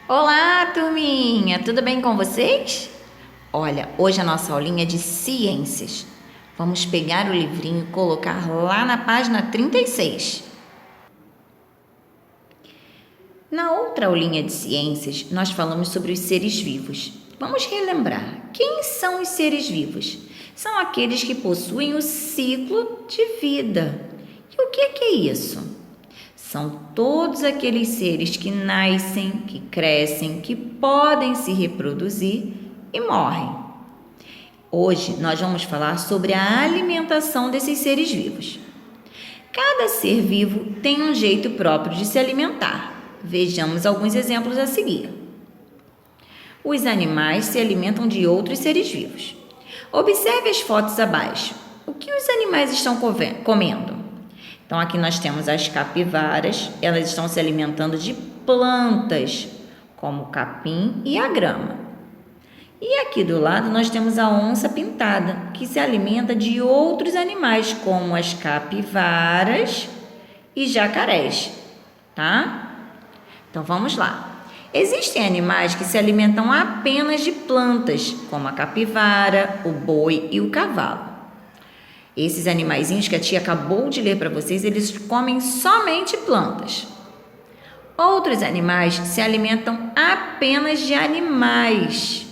Olá, turminha! Tudo bem com vocês? Olha, hoje a nossa aulinha é de ciências. Vamos pegar o livrinho e colocar lá na página 36. Na outra aulinha de ciências, nós falamos sobre os seres vivos. Vamos relembrar. Quem são os seres vivos? São aqueles que possuem o ciclo de vida. E o que é isso? São todos aqueles seres que nascem, que crescem, que podem se reproduzir e morrem. Hoje nós vamos falar sobre a alimentação desses seres vivos. Cada ser vivo tem um jeito próprio de se alimentar. Vejamos alguns exemplos a seguir. Os animais se alimentam de outros seres vivos. Observe as fotos abaixo. O que os animais estão comendo? Então, aqui nós temos as capivaras, elas estão se alimentando de plantas, como o capim e a grama. E aqui do lado nós temos a onça pintada, que se alimenta de outros animais, como as capivaras e jacarés, tá? Então, vamos lá. Existem animais que se alimentam apenas de plantas, como a capivara, o boi e o cavalo. Esses animaizinhos que a tia acabou de ler para vocês, eles comem somente plantas. Outros animais se alimentam apenas de animais.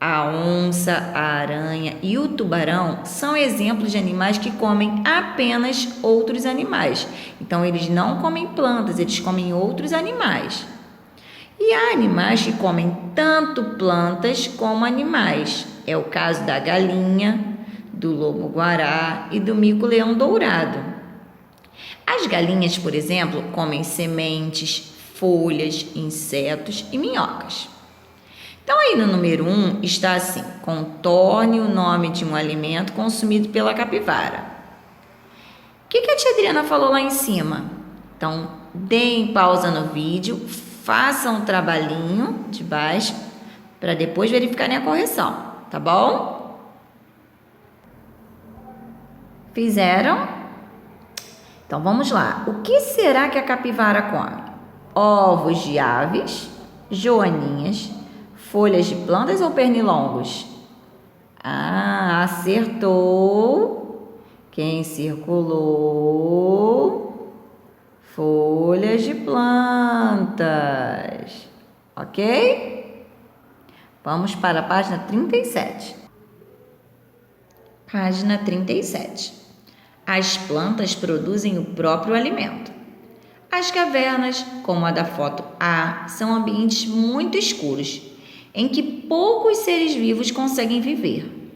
A onça, a aranha e o tubarão são exemplos de animais que comem apenas outros animais. Então, eles não comem plantas, eles comem outros animais. E há animais que comem tanto plantas como animais. É o caso da galinha, do lobo-guará e do mico-leão dourado. As galinhas, por exemplo, comem sementes, folhas, insetos e minhocas. Então, aí no número 1 está assim: contorne o nome de um alimento consumido pela capivara. O que a tia Adriana falou lá em cima? Então, deem pausa no vídeo, façam um trabalhinho de baixo para depois verificarem a correção, tá bom? Fizeram? Então, vamos lá. O que será que a capivara come? Ovos de aves, joaninhas, folhas de plantas ou pernilongos? Ah, acertou. Quem circulou? Folhas de plantas. Ok? Vamos para a página 37. Página 37. As plantas produzem o próprio alimento. As cavernas, como a da foto A, são ambientes muito escuros, em que poucos seres vivos conseguem viver.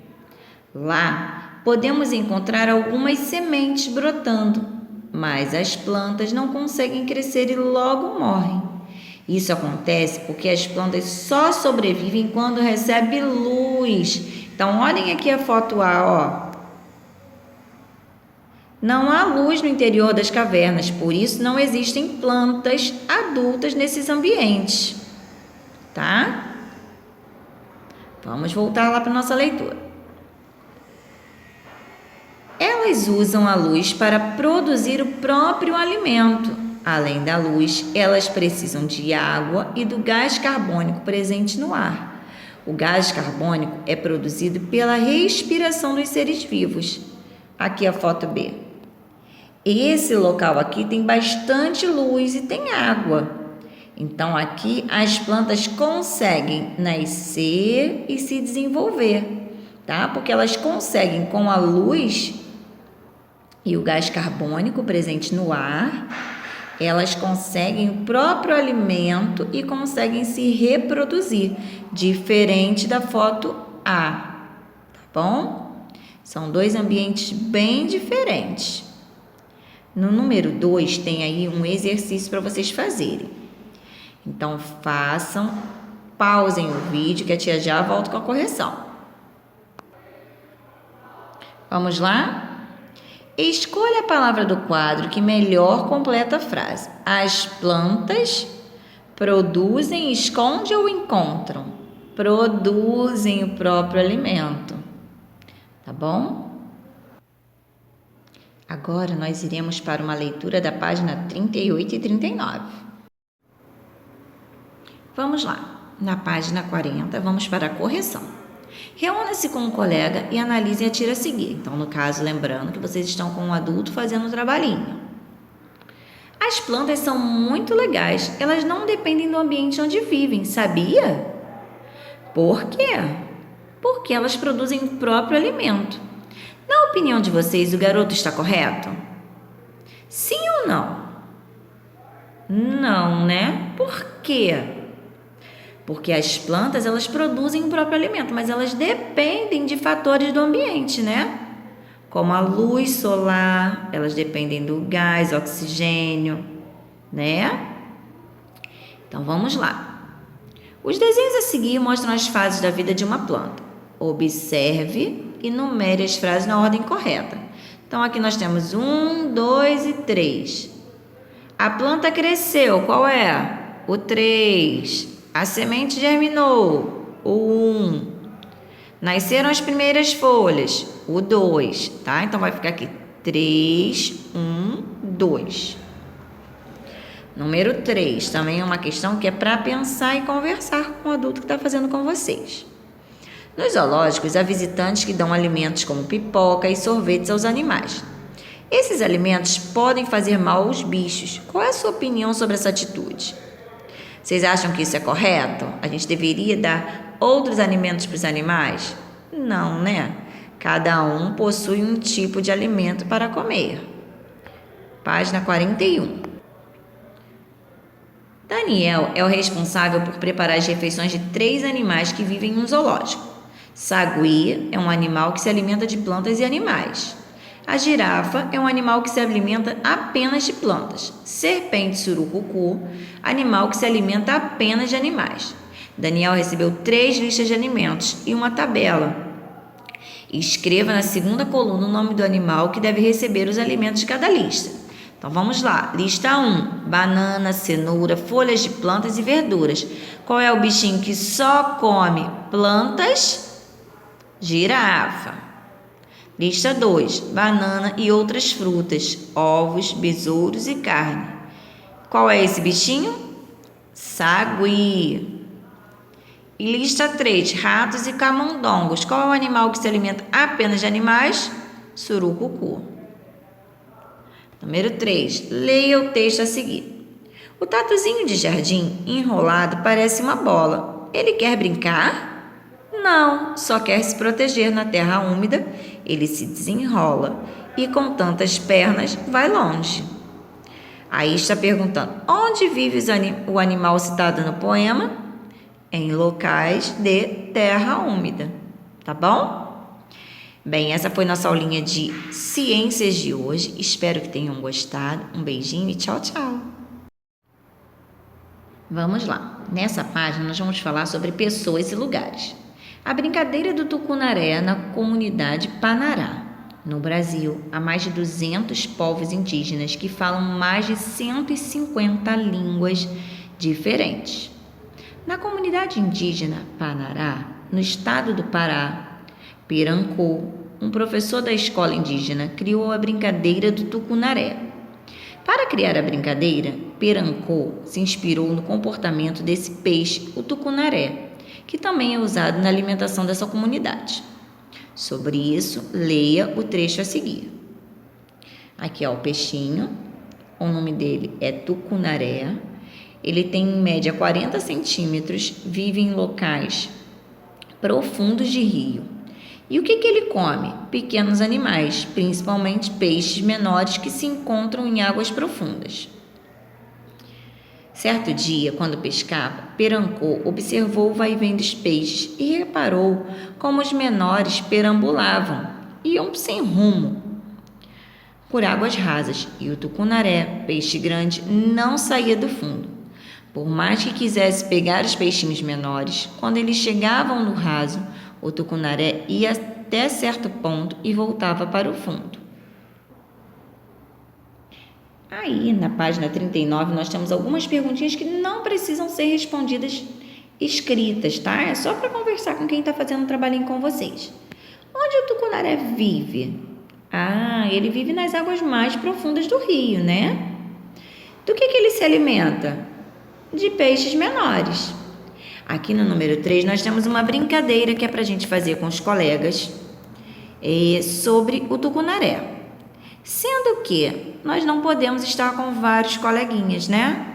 Lá, podemos encontrar algumas sementes brotando, mas as plantas não conseguem crescer e logo morrem. Isso acontece porque as plantas só sobrevivem quando recebem luz. Então, olhem aqui a foto A, ó. Não há luz no interior das cavernas, por isso não existem plantas adultas nesses ambientes, tá? Vamos voltar lá para a nossa leitura. Elas usam a luz para produzir o próprio alimento. Além da luz, elas precisam de água e do gás carbônico presente no ar. O gás carbônico é produzido pela respiração dos seres vivos. Aqui a foto B. Esse local aqui tem bastante luz e tem água. Então, aqui as plantas conseguem nascer e se desenvolver, tá? Porque elas conseguem, com a luz e o gás carbônico presente no ar, elas conseguem o próprio alimento e conseguem se reproduzir, diferente da foto A, tá bom? São dois ambientes bem diferentes. No número 2 tem aí um exercício para vocês fazerem. Então, façam, pausem o vídeo que a tia já volta com a correção. Vamos lá? Escolha a palavra do quadro que melhor completa a frase. As plantas produzem, escondem ou encontram? Produzem o próprio alimento. Tá bom? Agora nós iremos para uma leitura da página 38 e 39. Vamos lá. Na página 40, vamos para a correção. Reúna-se com um colega e analise a tira a seguir. Então, no caso, lembrando que vocês estão com um adulto fazendo um trabalhinho. As plantas são muito legais. Elas não dependem do ambiente onde vivem, sabia? Por quê? Porque elas produzem o próprio alimento. Na opinião de vocês, o garoto está correto? Sim ou não? Não, né? Por quê? Porque as plantas, elas produzem o próprio alimento, mas elas dependem de fatores do ambiente, né? Como a luz solar, elas dependem do gás, oxigênio, né? Então, vamos lá. Os desenhos a seguir mostram as fases da vida de uma planta. Observe e numere as frases na ordem correta. Então, aqui nós temos 1, 2 e 3. A planta cresceu, qual é? O 3. A semente germinou, o 1. Nasceram as primeiras folhas, o 2, tá? Então, vai ficar aqui 3, 1, 2. Número 3, também é uma questão que é para pensar e conversar com o adulto que está fazendo com vocês. Nos zoológicos, há visitantes que dão alimentos como pipoca e sorvetes aos animais. Esses alimentos podem fazer mal aos bichos. Qual é a sua opinião sobre essa atitude? Vocês acham que isso é correto? A gente deveria dar outros alimentos para os animais? Não, né? Cada um possui um tipo de alimento para comer. Página 41. Daniel é o responsável por preparar as refeições de 3 animais que vivem em um zoológico. Sagui é um animal que se alimenta de plantas e animais. A girafa é um animal que se alimenta apenas de plantas. Serpente surucucu, animal que se alimenta apenas de animais. Daniel recebeu 3 listas de alimentos e uma tabela. Escreva na segunda coluna o nome do animal que deve receber os alimentos de cada lista. Então, vamos lá. Lista 1. Banana, cenoura, folhas de plantas e verduras. Qual é o bichinho que só come plantas? Girafa. Lista 2. Banana e outras frutas, ovos, besouros e carne. Qual é esse bichinho? Sagui. E lista 3. Ratos e camundongos. Qual é o animal que se alimenta apenas de animais? Surucucu. Número 3. Leia o texto a seguir. O tatuzinho de jardim enrolado parece uma bola. Ele quer brincar? Não, só quer se proteger na terra úmida. Ele se desenrola e com tantas pernas vai longe. Aí está perguntando, onde vive o animal citado no poema? Em locais de terra úmida, tá bom? Bem, essa foi nossa aulinha de ciências de hoje. Espero que tenham gostado. Um beijinho e tchau, tchau. Vamos lá. Nessa página nós vamos falar sobre pessoas e lugares. A brincadeira do tucunaré na comunidade Panará. No Brasil, há mais de 200 povos indígenas que falam mais de 150 línguas diferentes. Na comunidade indígena Panará, no estado do Pará, Pirancô, um professor da escola indígena, criou a brincadeira do tucunaré. Para criar a brincadeira, Pirancô se inspirou no comportamento desse peixe, o tucunaré, que também é usado na alimentação dessa comunidade. Sobre isso, leia o trecho a seguir. Aqui é o peixinho, o nome dele é tucunaré. Ele tem em média 40 centímetros, vive em locais profundos de rio. E o que ele come? Pequenos animais, principalmente peixes menores que se encontram em águas profundas. Certo dia, quando pescava, Pirancô observou o vai-vem dos peixes e reparou como os menores perambulavam, iam sem rumo por águas rasas, e o tucunaré, peixe grande, não saía do fundo. Por mais que quisesse pegar os peixinhos menores, quando eles chegavam no raso, o tucunaré ia até certo ponto e voltava para o fundo. Aí, na página 39, nós temos algumas perguntinhas que não precisam ser respondidas escritas, tá? É só para conversar com quem está fazendo o trabalhinho com vocês. Onde o tucunaré vive? Ah, ele vive nas águas mais profundas do rio, né? Do que ele se alimenta? De peixes menores. Aqui no número 3, nós temos uma brincadeira que é para a gente fazer com os colegas sobre o tucunaré. Sendo que nós não podemos estar com vários coleguinhas, né?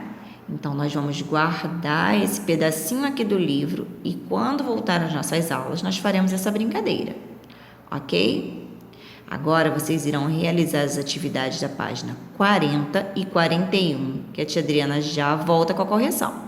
Então, nós vamos guardar esse pedacinho aqui do livro e quando voltar às nossas aulas, nós faremos essa brincadeira, ok? Agora, vocês irão realizar as atividades da página 40 e 41, que a tia Adriana já volta com a correção.